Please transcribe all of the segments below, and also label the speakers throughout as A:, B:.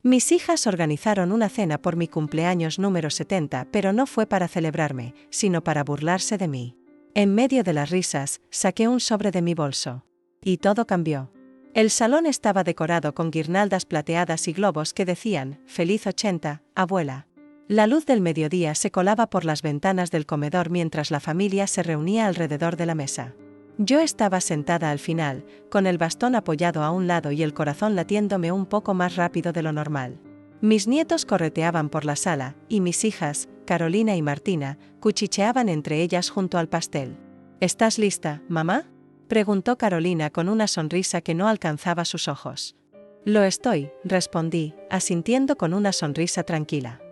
A: Mis hijas organizaron una cena por mi cumpleaños número 70, pero no fue para celebrarme, sino para burlarse de mí. En medio de las risas, saqué un sobre de mi bolso. Y todo cambió. El salón estaba decorado con guirnaldas plateadas y globos que decían, «Feliz 80, abuela». La luz del mediodía se colaba por las ventanas del comedor mientras la familia se reunía alrededor de la mesa. Yo estaba sentada al final, con el bastón apoyado a un lado y el corazón latiéndome un poco más rápido de lo normal. Mis nietos correteaban por la sala, y mis hijas, Carolina y Martina, cuchicheaban entre ellas junto al pastel. «¿Estás lista, mamá?», preguntó Carolina con una sonrisa que no alcanzaba sus ojos. «Lo estoy», respondí, asintiendo con una sonrisa tranquila.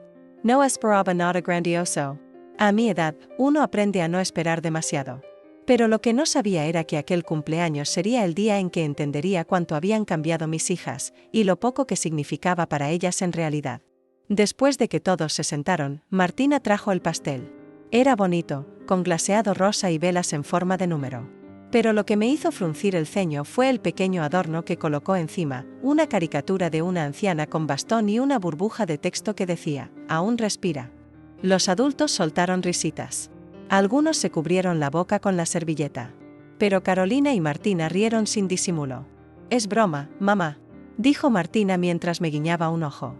A: No esperaba nada grandioso. A mi edad, uno aprende a no esperar demasiado. Pero lo que no sabía era que aquel cumpleaños sería el día en que entendería cuánto habían cambiado mis hijas, y lo poco que significaba para ellas en realidad. Después de que todos se sentaron, Martina trajo el pastel. Era bonito, con glaseado rosa y velas en forma de número. Pero lo que me hizo fruncir el ceño fue el pequeño adorno que colocó encima, una caricatura de una anciana con bastón y una burbuja de texto que decía, «Aún respira». Los adultos soltaron risitas. Algunos se cubrieron la boca con la servilleta. Pero Carolina y Martina rieron sin disimulo. «Es broma, mamá», dijo Martina mientras me guiñaba un ojo.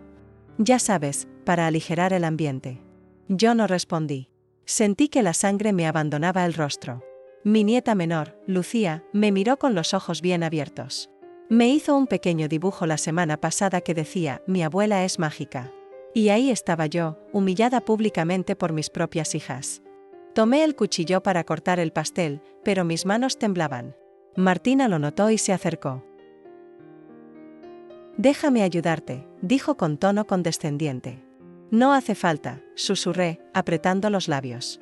A: «Ya sabes, para aligerar el ambiente». Yo no respondí. Sentí que la sangre me abandonaba el rostro. Mi nieta menor, Lucía, me miró con los ojos bien abiertos. Me hizo un pequeño dibujo la semana pasada que decía, «Mi abuela es mágica». Y ahí estaba yo, humillada públicamente por mis propias hijas. Tomé el cuchillo para cortar el pastel, pero mis manos temblaban. Martina lo notó y se acercó. «Déjame ayudarte», dijo con tono condescendiente. «No hace falta», susurré, apretando los labios.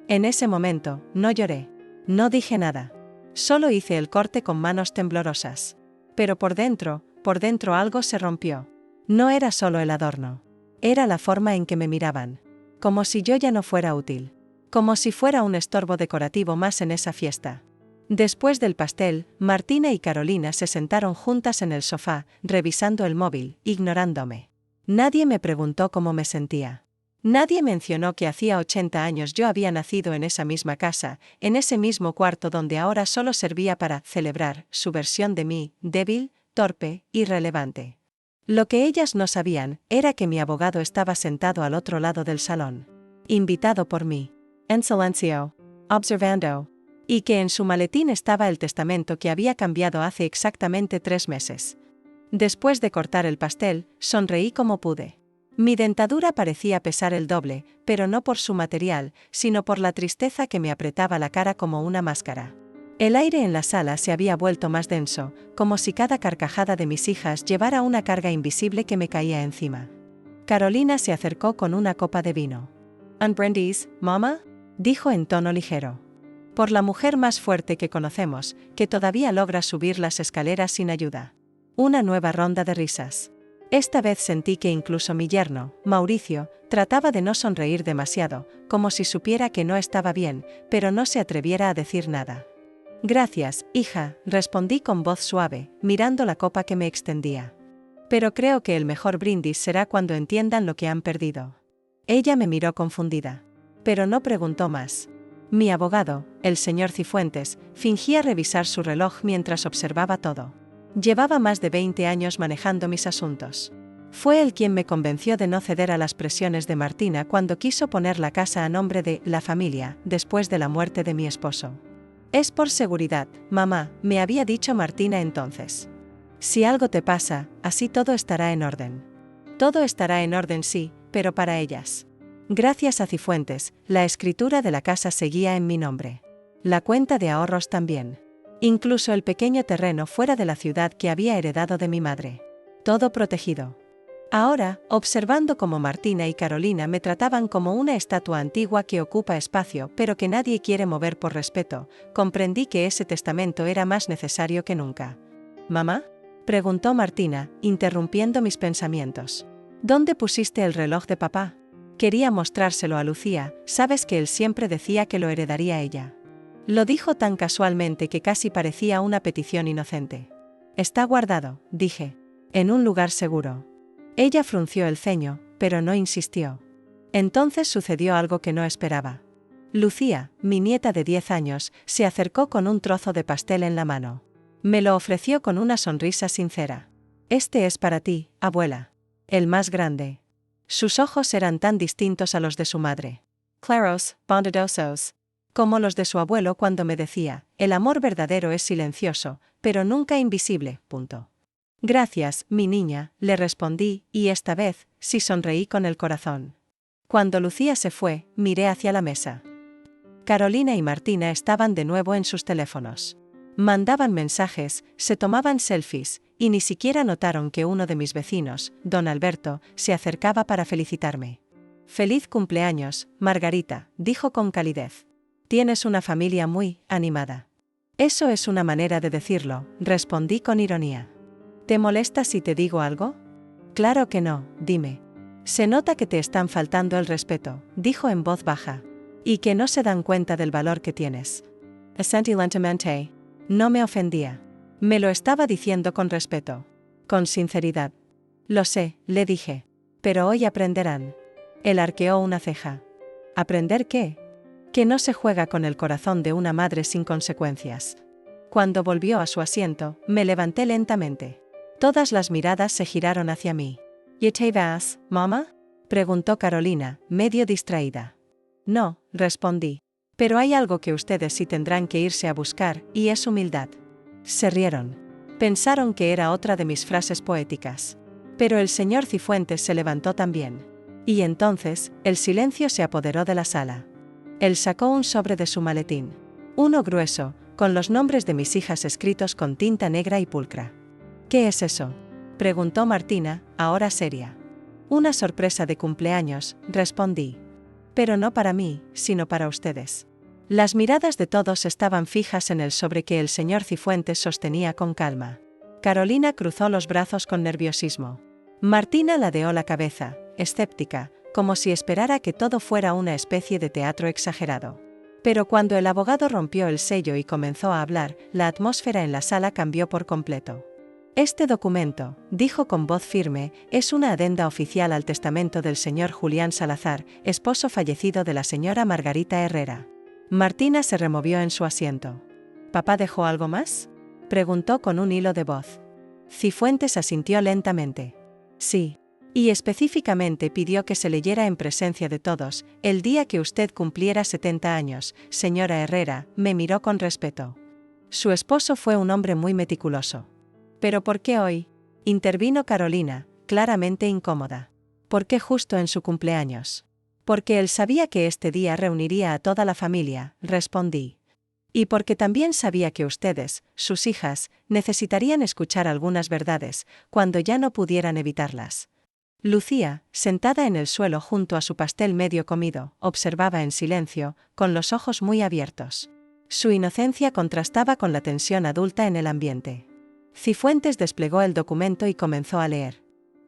A: En ese momento, no lloré. No dije nada. Solo hice el corte con manos temblorosas. Pero por dentro algo se rompió. No era solo el adorno. Era la forma en que me miraban. Como si yo ya no fuera útil. Como si fuera un estorbo decorativo más en esa fiesta. Después del pastel, Martina y Carolina se sentaron juntas en el sofá, revisando el móvil, ignorándome. Nadie me preguntó cómo me sentía. Nadie mencionó que hacía 80 años yo había nacido en esa misma casa, en ese mismo cuarto donde ahora solo servía para celebrar su versión de mí, débil, torpe, irrelevante. Lo que ellas no sabían era que mi abogado estaba sentado al otro lado del salón. Invitado por mí. En silencio. Observando. Y que en su maletín estaba el testamento que había cambiado hace exactamente 3 meses. Después de cortar el pastel, sonreí como pude. Mi dentadura parecía pesar el doble, pero no por su material, sino por la tristeza que me apretaba la cara como una máscara. El aire en la sala se había vuelto más denso, como si cada carcajada de mis hijas llevara una carga invisible que me caía encima. Carolina se acercó con una copa de vino. «¿Un brindis, mamá?», dijo en tono ligero. «Por la mujer más fuerte que conocemos, que todavía logra subir las escaleras sin ayuda». Una nueva ronda de risas. Esta vez sentí que incluso mi yerno, Mauricio, trataba de no sonreír demasiado, como si supiera que no estaba bien, pero no se atreviera a decir nada. «Gracias, hija», respondí con voz suave, mirando la copa que me extendía. «Pero creo que el mejor brindis será cuando entiendan lo que han perdido». Ella me miró confundida. Pero no preguntó más. Mi abogado, el señor Cifuentes, fingía revisar su reloj mientras observaba todo. Llevaba más de 20 años manejando mis asuntos. Fue él quien me convenció de no ceder a las presiones de Martina cuando quiso poner la casa a nombre de la familia, después de la muerte de mi esposo. «Es por seguridad, mamá», me había dicho Martina entonces. «Si algo te pasa, así todo estará en orden». Todo estará en orden, sí, pero para ellas. Gracias a Cifuentes, la escritura de la casa seguía en mi nombre. La cuenta de ahorros también. Incluso el pequeño terreno fuera de la ciudad que había heredado de mi madre. Todo protegido. Ahora, observando cómo Martina y Carolina me trataban como una estatua antigua que ocupa espacio pero que nadie quiere mover por respeto, comprendí que ese testamento era más necesario que nunca. «¿Mamá?», preguntó Martina, interrumpiendo mis pensamientos. «¿Dónde pusiste el reloj de papá?». Quería mostrárselo a Lucía, sabes que él siempre decía que lo heredaría ella. Lo dijo tan casualmente que casi parecía una petición inocente. «Está guardado», dije. «En un lugar seguro». Ella frunció el ceño, pero no insistió. Entonces sucedió algo que no esperaba. Lucía, mi nieta de 10 años, se acercó con un trozo de pastel en la mano. Me lo ofreció con una sonrisa sincera. Este es para ti, abuela. El más grande. Sus ojos eran tan distintos a los de su madre. Claros, bondadosos. Como los de su abuelo cuando me decía, el amor verdadero es silencioso, pero nunca invisible. Gracias, mi niña, le respondí, y esta vez, sí sonreí con el corazón. Cuando Lucía se fue, miré hacia la mesa. Carolina y Martina estaban de nuevo en sus teléfonos. Mandaban mensajes, se tomaban selfies, y ni siquiera notaron que uno de mis vecinos, don Alberto, se acercaba para felicitarme. «Feliz cumpleaños, Margarita», dijo con calidez. «Tienes una familia muy animada». «Eso es una manera de decirlo», respondí con ironía. «¿Te molesta si te digo algo?» «Claro que no, dime». «Se nota que te están faltando el respeto», dijo en voz baja. «Y que no se dan cuenta del valor que tienes». Asentí lentamente. No me ofendía. Me lo estaba diciendo con respeto. Con sinceridad. «Lo sé», le dije. «Pero hoy aprenderán». Él arqueó una ceja. ¿Aprender qué? Que no se juega con el corazón de una madre sin consecuencias. Cuando volvió a su asiento, me levanté lentamente. Todas las miradas se giraron hacia mí. «¿Ya te vas, mamá?», preguntó Carolina, medio distraída. «No», respondí. «Pero hay algo que ustedes sí tendrán que irse a buscar, y es humildad». Se rieron. Pensaron que era otra de mis frases poéticas. Pero el señor Cifuentes se levantó también. Y entonces, el silencio se apoderó de la sala. Él sacó un sobre de su maletín. Uno grueso, con los nombres de mis hijas escritos con tinta negra y pulcra. «¿Qué es eso?», preguntó Martina, ahora seria. «Una sorpresa de cumpleaños», respondí. «Pero no para mí, sino para ustedes». Las miradas de todos estaban fijas en el sobre que el señor Cifuentes sostenía con calma. Carolina cruzó los brazos con nerviosismo. Martina ladeó la cabeza, escéptica, como si esperara que todo fuera una especie de teatro exagerado. Pero cuando el abogado rompió el sello y comenzó a hablar, la atmósfera en la sala cambió por completo. «Este documento», dijo con voz firme, «es una adenda oficial al testamento del señor Julián Salazar, esposo fallecido de la señora Margarita Herrera». Martina se removió en su asiento. «¿Papá dejó algo más?», preguntó con un hilo de voz. Cifuentes asintió lentamente. «Sí. Y específicamente pidió que se leyera en presencia de todos, el día que usted cumpliera 70 años, señora Herrera», me miró con respeto. Su esposo fue un hombre muy meticuloso. «¿Pero por qué hoy?», intervino Carolina, claramente incómoda. «¿Por qué justo en su cumpleaños?». «Porque él sabía que este día reuniría a toda la familia», respondí. «Y porque también sabía que ustedes, sus hijas, necesitarían escuchar algunas verdades, cuando ya no pudieran evitarlas». Lucía, sentada en el suelo junto a su pastel medio comido, observaba en silencio, con los ojos muy abiertos. Su inocencia contrastaba con la tensión adulta en el ambiente. Cifuentes desplegó el documento y comenzó a leer.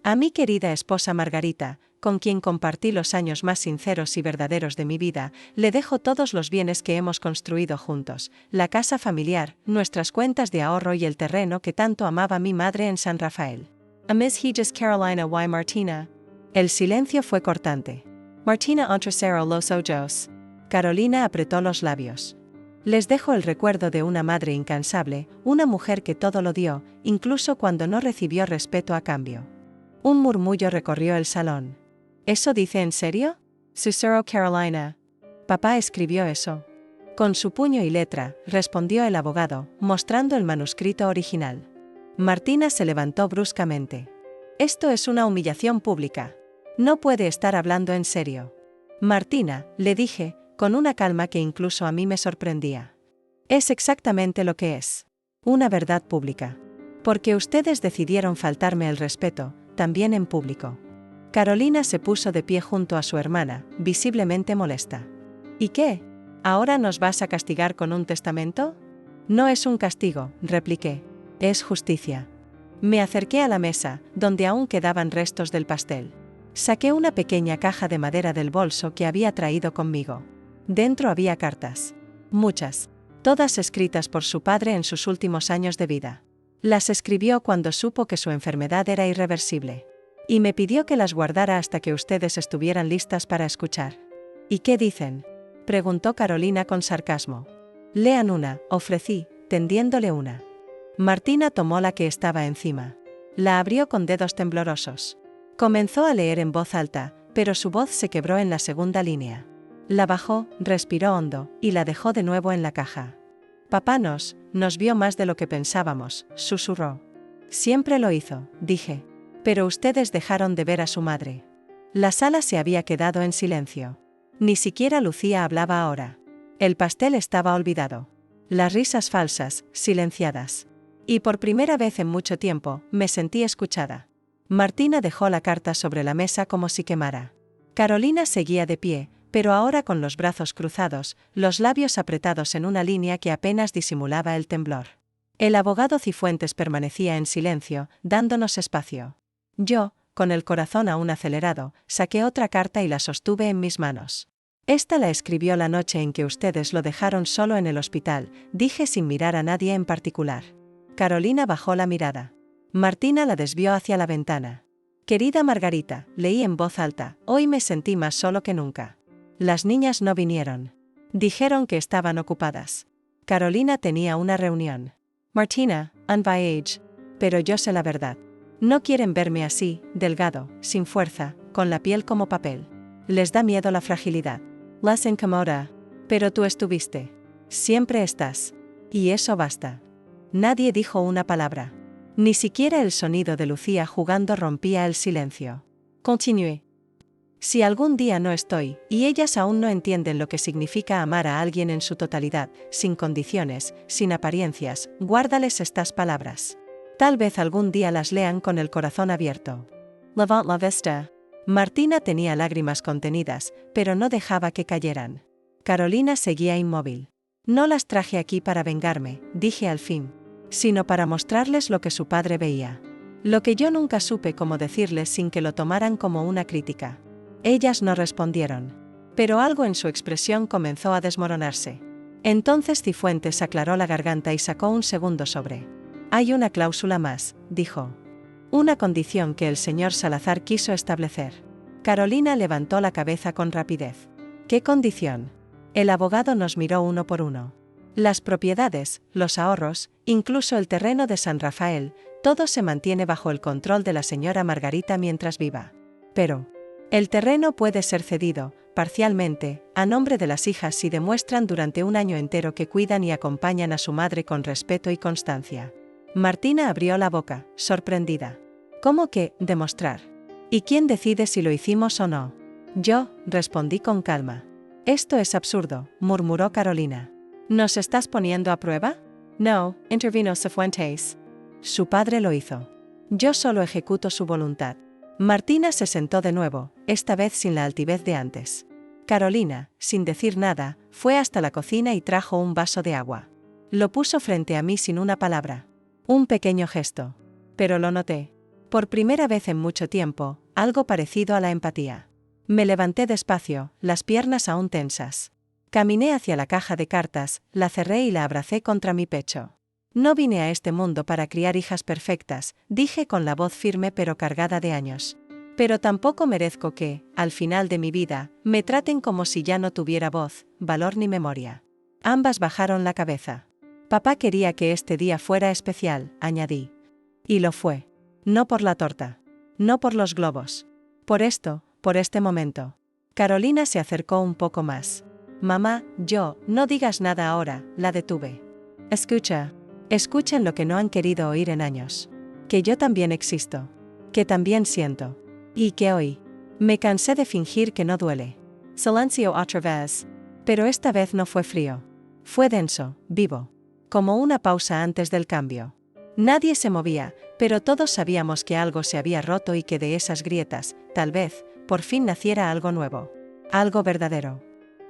A: «A mi querida esposa Margarita, con quien compartí los años más sinceros y verdaderos de mi vida, le dejo todos los bienes que hemos construido juntos, la casa familiar, nuestras cuentas de ahorro y el terreno que tanto amaba mi madre en San Rafael. A Miss Hijas Carolina y Martina». El silencio fue cortante. «Martina entrecero los ojos». Carolina apretó los labios. «Les dejo el recuerdo de una madre incansable, una mujer que todo lo dio, incluso cuando no recibió respeto a cambio». Un murmullo recorrió el salón. «¿Eso dice en serio?». «Susurró Carolina». «Papá escribió eso». «Con su puño y letra», respondió el abogado, mostrando el manuscrito original. Martina se levantó bruscamente. «Esto es una humillación pública. No puede estar hablando en serio». «Martina», le dije, con una calma que incluso a mí me sorprendía. «Es exactamente lo que es. Una verdad pública. Porque ustedes decidieron faltarme el respeto, también en público». Carolina se puso de pie junto a su hermana, visiblemente molesta. «¿Y qué? ¿Ahora nos vas a castigar con un testamento?». «No es un castigo», repliqué. «Es justicia». Me acerqué a la mesa, donde aún quedaban restos del pastel. Saqué una pequeña caja de madera del bolso que había traído conmigo. Dentro había cartas. Muchas. Todas escritas por su padre en sus últimos años de vida. Las escribió cuando supo que su enfermedad era irreversible. Y me pidió que las guardara hasta que ustedes estuvieran listas para escuchar. ¿Y qué dicen?, preguntó Carolina con sarcasmo. Lean una, ofrecí, tendiéndole una. Martina tomó la que estaba encima. La abrió con dedos temblorosos. Comenzó a leer en voz alta, pero su voz se quebró en la segunda línea. La bajó, respiró hondo, y la dejó de nuevo en la caja. Papá nos vio más de lo que pensábamos, susurró. Siempre lo hizo, dije. Pero ustedes dejaron de ver a su madre. La sala se había quedado en silencio. Ni siquiera Lucía hablaba ahora. El pastel estaba olvidado. Las risas falsas, silenciadas. Y por primera vez en mucho tiempo, me sentí escuchada. Martina dejó la carta sobre la mesa como si quemara. Carolina seguía de pie, pero ahora con los brazos cruzados, los labios apretados en una línea que apenas disimulaba el temblor. El abogado Cifuentes permanecía en silencio, dándonos espacio. Yo, con el corazón aún acelerado, saqué otra carta y la sostuve en mis manos. Esta la escribió la noche en que ustedes lo dejaron solo en el hospital, dije sin mirar a nadie en particular. Carolina bajó la mirada. Martina la desvió hacia la ventana. Querida Margarita, leí en voz alta, hoy me sentí más solo que nunca. Las niñas no vinieron. Dijeron que estaban ocupadas. Carolina tenía una reunión. Martina, un voyage. Pero yo sé la verdad. No quieren verme así, delgado, sin fuerza, con la piel como papel. Les da miedo la fragilidad. Las incomoda. Pero tú estuviste. Siempre estás. Y eso basta. Nadie dijo una palabra. Ni siquiera el sonido de Lucía jugando rompía el silencio. Continué. Si algún día no estoy, y ellas aún no entienden lo que significa amar a alguien en su totalidad, sin condiciones, sin apariencias, guárdales estas palabras. Tal vez algún día las lean con el corazón abierto. Levant la vista. Martina tenía lágrimas contenidas, pero no dejaba que cayeran. Carolina seguía inmóvil. No las traje aquí para vengarme, dije al fin, sino para mostrarles lo que su padre veía. Lo que yo nunca supe cómo decirles sin que lo tomaran como una crítica. Ellas no respondieron. Pero algo en su expresión comenzó a desmoronarse. Entonces Cifuentes aclaró la garganta y sacó un segundo sobre. Hay una cláusula más, dijo. Una condición que el señor Salazar quiso establecer. Carolina levantó la cabeza con rapidez. ¿Qué condición? El abogado nos miró uno por uno. Las propiedades, los ahorros, incluso el terreno de San Rafael, todo se mantiene bajo el control de la señora Margarita mientras viva. Pero el terreno puede ser cedido, parcialmente, a nombre de las hijas si demuestran durante un año entero que cuidan y acompañan a su madre con respeto y constancia. Martina abrió la boca, sorprendida. ¿Cómo que, demostrar? ¿Y quién decide si lo hicimos o no? Yo, respondí con calma. Esto es absurdo, murmuró Carolina. ¿Nos estás poniendo a prueba? No, intervino Cifuentes. Su padre lo hizo. Yo solo ejecuto su voluntad. Martina se sentó de nuevo, esta vez sin la altivez de antes. Carolina, sin decir nada, fue hasta la cocina y trajo un vaso de agua. Lo puso frente a mí sin una palabra. Un pequeño gesto. Pero lo noté. Por primera vez en mucho tiempo, algo parecido a la empatía. Me levanté despacio, las piernas aún tensas. Caminé hacia la caja de cartas, la cerré y la abracé contra mi pecho. No vine a este mundo para criar hijas perfectas, dije con la voz firme pero cargada de años. Pero tampoco merezco que, al final de mi vida, me traten como si ya no tuviera voz, valor ni memoria. Ambas bajaron la cabeza. Papá quería que este día fuera especial, añadí. Y lo fue. No por la torta. No por los globos. Por esto, por este momento. Carolina se acercó un poco más. Mamá, no digas nada ahora, la detuve. Escuchen lo que no han querido oír en años. Que yo también existo. Que también siento. Y que hoy. Me cansé de fingir que no duele. Silencio otra vez. Pero esta vez no fue frío. Fue denso, vivo. Como una pausa antes del cambio. Nadie se movía, pero todos sabíamos que algo se había roto y que de esas grietas, tal vez, por fin naciera algo nuevo. Algo verdadero.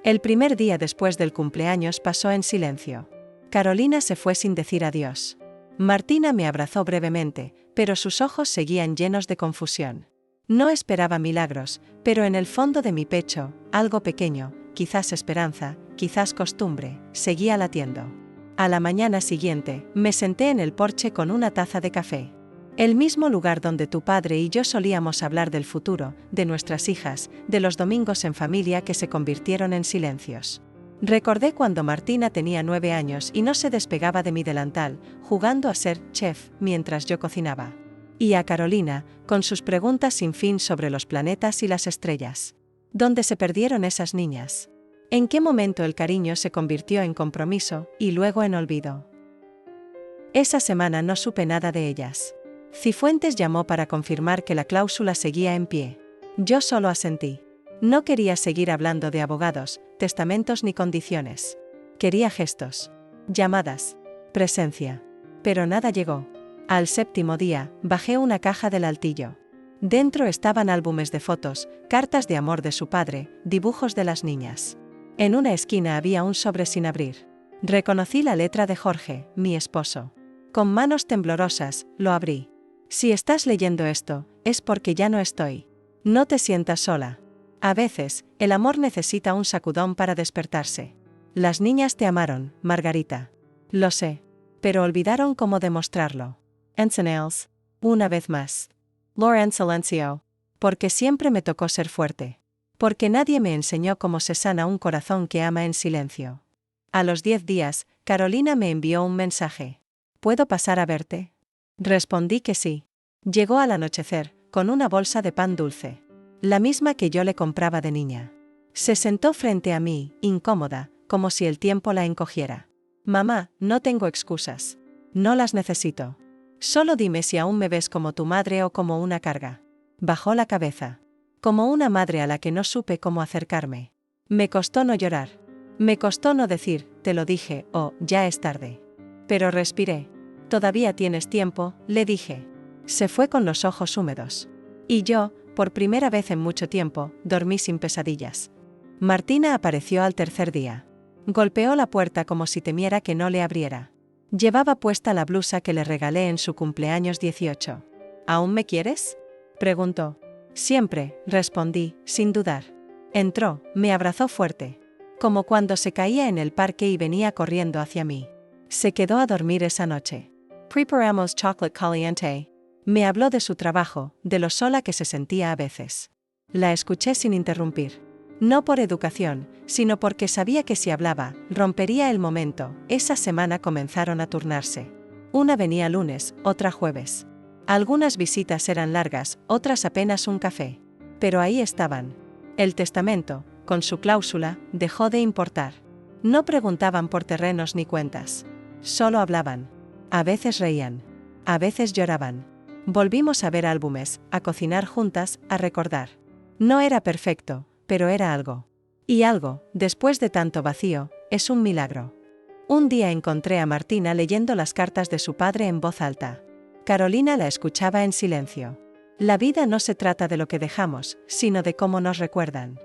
A: El primer día después del cumpleaños pasó en silencio. Carolina se fue sin decir adiós. Martina me abrazó brevemente, pero sus ojos seguían llenos de confusión. No esperaba milagros, pero en el fondo de mi pecho, algo pequeño, quizás esperanza, quizás costumbre, seguía latiendo. A la mañana siguiente, me senté en el porche con una taza de café. El mismo lugar donde tu padre y yo solíamos hablar del futuro, de nuestras hijas, de los domingos en familia que se convirtieron en silencios. Recordé cuando Martina tenía 9 años y no se despegaba de mi delantal, jugando a ser chef mientras yo cocinaba. Y a Carolina, con sus preguntas sin fin sobre los planetas y las estrellas. ¿Dónde se perdieron esas niñas? ¿En qué momento el cariño se convirtió en compromiso y luego en olvido? Esa semana no supe nada de ellas. Cifuentes llamó para confirmar que la cláusula seguía en pie. Yo solo asentí. No quería seguir hablando de abogados, testamentos ni condiciones. Quería gestos, llamadas, presencia. Pero nada llegó. Al 7º día, bajé una caja del altillo. Dentro estaban álbumes de fotos, cartas de amor de su padre, dibujos de las niñas. En una esquina había un sobre sin abrir. Reconocí la letra de Jorge, mi esposo. Con manos temblorosas, lo abrí. Si estás leyendo esto, es porque ya no estoy. No te sientas sola. A veces, el amor necesita un sacudón para despertarse. Las niñas te amaron, Margarita. Lo sé. Pero olvidaron cómo demostrarlo. Ensenales. Una vez más. Laura en silencio. Porque siempre me tocó ser fuerte. Porque nadie me enseñó cómo se sana un corazón que ama en silencio. A los 10 días, Carolina me envió un mensaje. ¿Puedo pasar a verte? Respondí que sí. Llegó al anochecer, con una bolsa de pan dulce. La misma que yo le compraba de niña. Se sentó frente a mí, incómoda, como si el tiempo la encogiera. Mamá, no tengo excusas. No las necesito. Solo dime si aún me ves como tu madre o como una carga. Bajó la cabeza. Como una madre a la que no supe cómo acercarme. Me costó no llorar. Me costó no decir, te lo dije, o, ya es tarde. Pero respiré. Todavía tienes tiempo, le dije. Se fue con los ojos húmedos. Y yo, por primera vez en mucho tiempo, dormí sin pesadillas. Martina apareció al 3er día. Golpeó la puerta como si temiera que no le abriera. Llevaba puesta la blusa que le regalé en su cumpleaños 18. ¿Aún me quieres?, preguntó. Siempre, respondí, sin dudar. Entró, me abrazó fuerte. Como cuando se caía en el parque y venía corriendo hacia mí. Se quedó a dormir esa noche. Preparamos chocolate caliente. Me habló de su trabajo, de lo sola que se sentía a veces. La escuché sin interrumpir. No por educación, sino porque sabía que si hablaba, rompería el momento. Esa semana comenzaron a turnarse. Una venía lunes, otra jueves. Algunas visitas eran largas, otras apenas un café. Pero ahí estaban. El testamento, con su cláusula, dejó de importar. No preguntaban por terrenos ni cuentas. Solo hablaban. A veces reían. A veces lloraban. Volvimos a ver álbumes, a cocinar juntas, a recordar. No era perfecto, pero era algo. Y algo, después de tanto vacío, es un milagro. Un día encontré a Martina leyendo las cartas de su padre en voz alta. Carolina la escuchaba en silencio. La vida no se trata de lo que dejamos, sino de cómo nos recuerdan.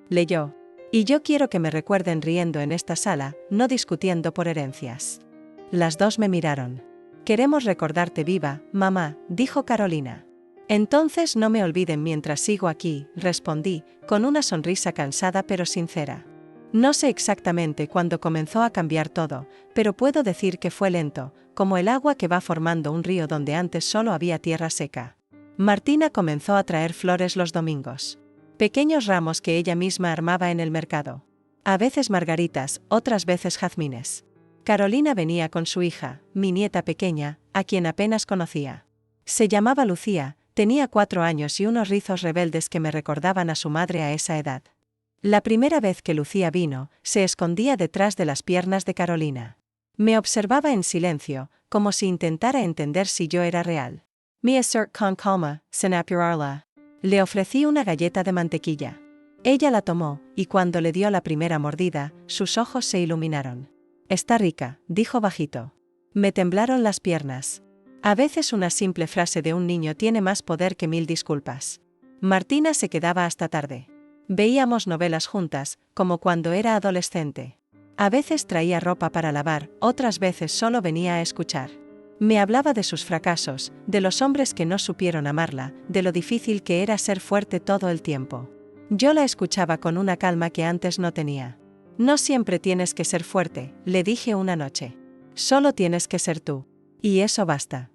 A: Leyó. Y yo quiero que me recuerden riendo en esta sala, no discutiendo por herencias. Las dos me miraron. Queremos recordarte viva, mamá, dijo Carolina. Entonces no me olviden mientras sigo aquí, respondí, con una sonrisa cansada pero sincera. No sé exactamente cuándo comenzó a cambiar todo, pero puedo decir que fue lento, como el agua que va formando un río donde antes solo había tierra seca. Martina comenzó a traer flores los domingos. Pequeños ramos que ella misma armaba en el mercado. A veces margaritas, otras veces jazmines. Carolina venía con su hija, mi nieta pequeña, a quien apenas conocía. Se llamaba Lucía, tenía 4 años y unos rizos rebeldes que me recordaban a su madre a esa edad. La primera vez que Lucía vino, se escondía detrás de las piernas de Carolina. Me observaba en silencio, como si intentara entender si yo era real. Me assert con calma, sin apurarla. Le ofrecí una galleta de mantequilla. Ella la tomó, y cuando le dio la primera mordida, sus ojos se iluminaron. Está rica, dijo bajito. Me temblaron las piernas. A veces una simple frase de un niño tiene más poder que 1000 disculpas. Martina se quedaba hasta tarde. Veíamos novelas juntas, como cuando era adolescente. A veces traía ropa para lavar, otras veces solo venía a escuchar. Me hablaba de sus fracasos, de los hombres que no supieron amarla, de lo difícil que era ser fuerte todo el tiempo. Yo la escuchaba con una calma que antes no tenía. No siempre tienes que ser fuerte, le dije una noche. Solo tienes que ser tú. Y eso basta.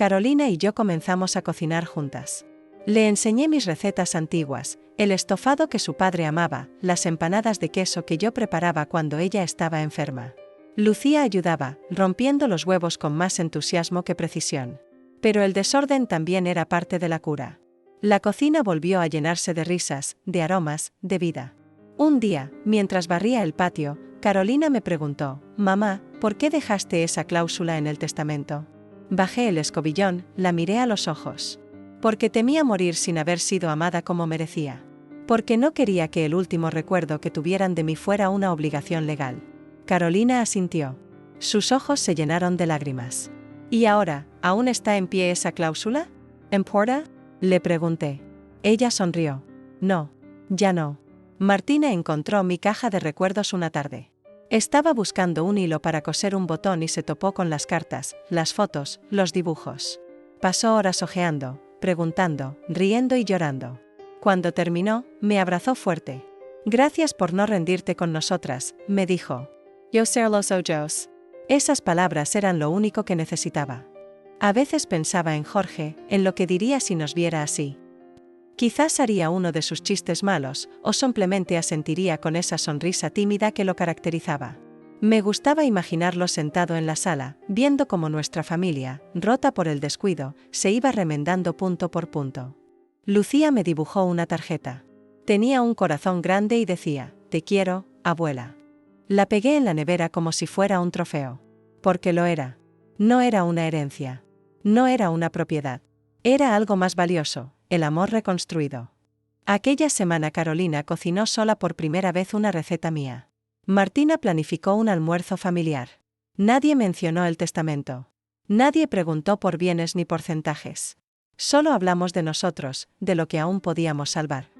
A: Carolina y yo comenzamos a cocinar juntas. Le enseñé mis recetas antiguas, el estofado que su padre amaba, las empanadas de queso que yo preparaba cuando ella estaba enferma. Lucía ayudaba, rompiendo los huevos con más entusiasmo que precisión. Pero el desorden también era parte de la cura. La cocina volvió a llenarse de risas, de aromas, de vida. Un día, mientras barría el patio, Carolina me preguntó: «Mamá, ¿por qué dejaste esa cláusula en el testamento?» Bajé el escobillón, la miré a los ojos. Porque temía morir sin haber sido amada como merecía. Porque no quería que el último recuerdo que tuvieran de mí fuera una obligación legal. Carolina asintió. Sus ojos se llenaron de lágrimas. ¿Y ahora, aún está en pie esa cláusula? ¿Importa?, le pregunté. Ella sonrió. No, ya no. Martina encontró mi caja de recuerdos una tarde. Estaba buscando un hilo para coser un botón y se topó con las cartas, las fotos, los dibujos. Pasó horas hojeando, preguntando, riendo y llorando. Cuando terminó, me abrazó fuerte. «Gracias por no rendirte con nosotras», me dijo. «Yo ser los ojos». Esas palabras eran lo único que necesitaba. A veces pensaba en Jorge, en lo que diría si nos viera así. Quizás haría uno de sus chistes malos, o simplemente asentiría con esa sonrisa tímida que lo caracterizaba. Me gustaba imaginarlo sentado en la sala, viendo cómo nuestra familia, rota por el descuido, se iba remendando punto por punto. Lucía me dibujó una tarjeta. Tenía un corazón grande y decía: «Te quiero, abuela». La pegué en la nevera como si fuera un trofeo. Porque lo era. No era una herencia. No era una propiedad. Era algo más valioso, el amor reconstruido. Aquella semana Carolina cocinó sola por primera vez una receta mía. Martina planificó un almuerzo familiar. Nadie mencionó el testamento. Nadie preguntó por bienes ni porcentajes. Solo hablamos de nosotros, de lo que aún podíamos salvar.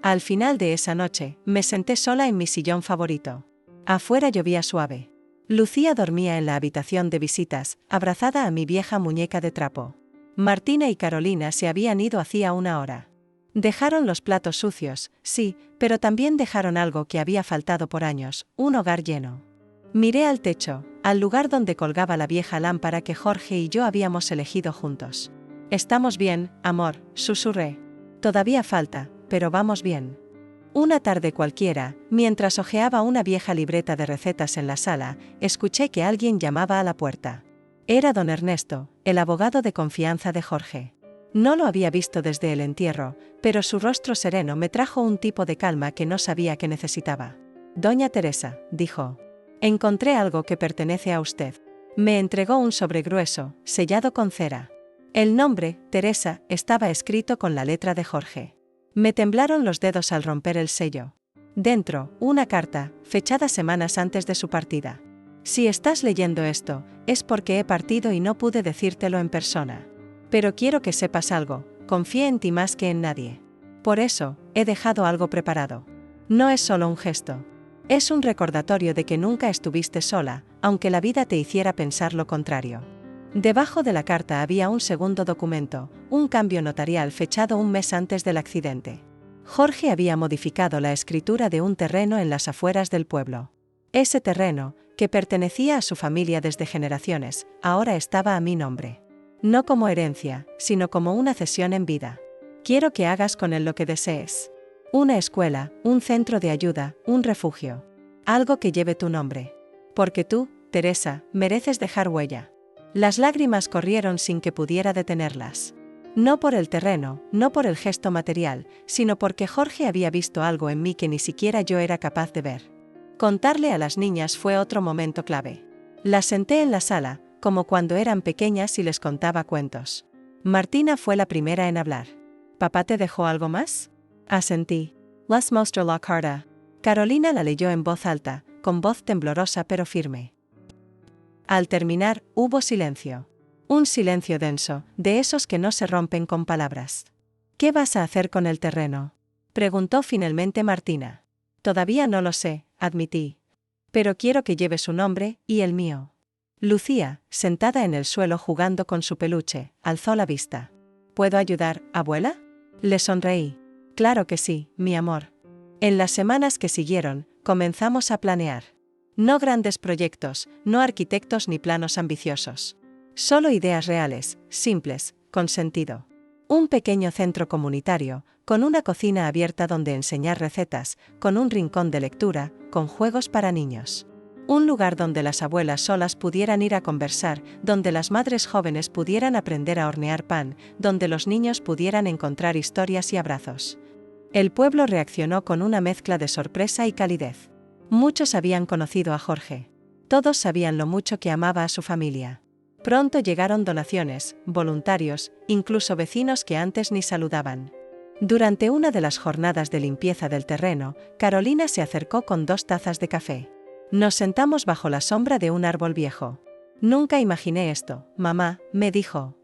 A: Al final de esa noche, me senté sola en mi sillón favorito. Afuera llovía suave. Lucía dormía en la habitación de visitas, abrazada a mi vieja muñeca de trapo. Martina y Carolina se habían ido hacía una hora. Dejaron los platos sucios, sí, pero también dejaron algo que había faltado por años: un hogar lleno. Miré al techo, al lugar donde colgaba la vieja lámpara que Jorge y yo habíamos elegido juntos. «Estamos bien, amor», susurré. «Todavía falta, pero vamos bien». Una tarde cualquiera, mientras hojeaba una vieja libreta de recetas en la sala, escuché que alguien llamaba a la puerta. Era don Ernesto, el abogado de confianza de Jorge. No lo había visto desde el entierro, pero su rostro sereno me trajo un tipo de calma que no sabía que necesitaba. «Doña Teresa», dijo. «Encontré algo que pertenece a usted». Me entregó un sobre grueso, sellado con cera. El nombre, Teresa, estaba escrito con la letra de Jorge. Me temblaron los dedos al romper el sello. Dentro, una carta, fechada semanas antes de su partida. «Si estás leyendo esto, es porque he partido y no pude decírtelo en persona. Pero quiero que sepas algo, confié en ti más que en nadie. Por eso, he dejado algo preparado. No es solo un gesto. Es un recordatorio de que nunca estuviste sola, aunque la vida te hiciera pensar lo contrario». Debajo de la carta había un segundo documento, un cambio notarial fechado un mes antes del accidente. Jorge había modificado la escritura de un terreno en las afueras del pueblo. Ese terreno, que pertenecía a su familia desde generaciones, ahora estaba a mi nombre. No como herencia, sino como una cesión en vida. Quiero que hagas con él lo que desees. Una escuela, un centro de ayuda, un refugio. Algo que lleve tu nombre. Porque tú, Teresa, mereces dejar huella. Las lágrimas corrieron sin que pudiera detenerlas. No por el terreno, no por el gesto material, sino porque Jorge había visto algo en mí que ni siquiera yo era capaz de ver. Contarle a las niñas fue otro momento clave. Las senté en la sala, como cuando eran pequeñas y les contaba cuentos. Martina fue la primera en hablar. «¿Papá te dejó algo más?» Asentí. «Les mostró la carta». Carolina la leyó en voz alta, con voz temblorosa pero firme. Al terminar, hubo silencio. Un silencio denso, de esos que no se rompen con palabras. «¿Qué vas a hacer con el terreno?», preguntó finalmente Martina. «Todavía no lo sé», admití. «Pero quiero que lleve su nombre, y el mío». Lucía, sentada en el suelo jugando con su peluche, alzó la vista. «¿Puedo ayudar, abuela?». Le sonreí. «Claro que sí, mi amor». En las semanas que siguieron, comenzamos a planear. No grandes proyectos, no arquitectos ni planos ambiciosos. Solo ideas reales, simples, con sentido. Un pequeño centro comunitario, con una cocina abierta donde enseñar recetas, con un rincón de lectura, con juegos para niños. Un lugar donde las abuelas solas pudieran ir a conversar, donde las madres jóvenes pudieran aprender a hornear pan, donde los niños pudieran encontrar historias y abrazos. El pueblo reaccionó con una mezcla de sorpresa y calidez. Muchos habían conocido a Jorge. Todos sabían lo mucho que amaba a su familia. Pronto llegaron donaciones, voluntarios, incluso vecinos que antes ni saludaban. Durante una de las jornadas de limpieza del terreno, Carolina se acercó con 2 tazas de café. Nos sentamos bajo la sombra de un árbol viejo. Nunca imaginé esto, mamá, me dijo.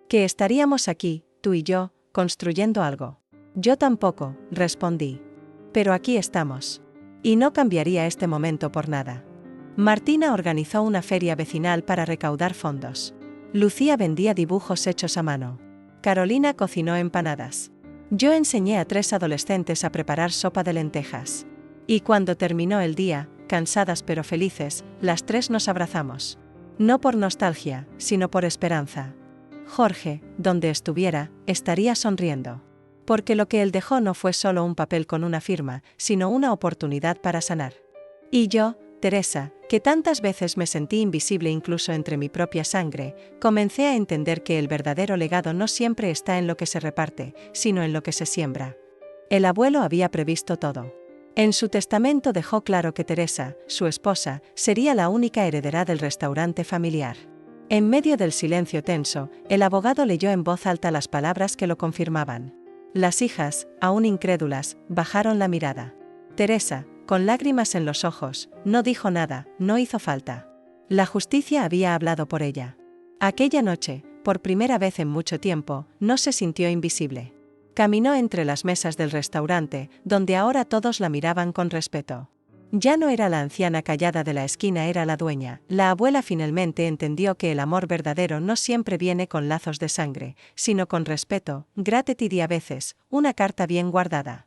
A: Que estaríamos aquí, tú y yo, construyendo algo. Yo tampoco, respondí. Pero aquí estamos. Y no cambiaría este momento por nada. Martina organizó una feria vecinal para recaudar fondos. Lucía vendía dibujos hechos a mano. Carolina cocinó empanadas. Yo enseñé a 3 adolescentes a preparar sopa de lentejas. Y cuando terminó el día, cansadas pero felices, las 3 nos abrazamos. No por nostalgia, sino por esperanza. Jorge, donde estuviera, estaría sonriendo. Porque lo que él dejó no fue solo un papel con una firma, sino una oportunidad para sanar. Y yo, Teresa, que tantas veces me sentí invisible incluso entre mi propia sangre, comencé a entender que el verdadero legado no siempre está en lo que se reparte, sino en lo que se siembra. El abuelo había previsto todo. En su testamento dejó claro que Teresa, su esposa, sería la única heredera del restaurante familiar. En medio del silencio tenso, el abogado leyó en voz alta las palabras que lo confirmaban. Las hijas, aún incrédulas, bajaron la mirada. Teresa, con lágrimas en los ojos, no dijo nada, no hizo falta. La justicia había hablado por ella. Aquella noche, por primera vez en mucho tiempo, no se sintió invisible. Caminó entre las mesas del restaurante, donde ahora todos la miraban con respeto. Ya no era la anciana callada de la esquina, era la dueña. La abuela finalmente entendió que el amor verdadero no siempre viene con lazos de sangre, sino con respeto, gratitud y a veces, una carta bien guardada.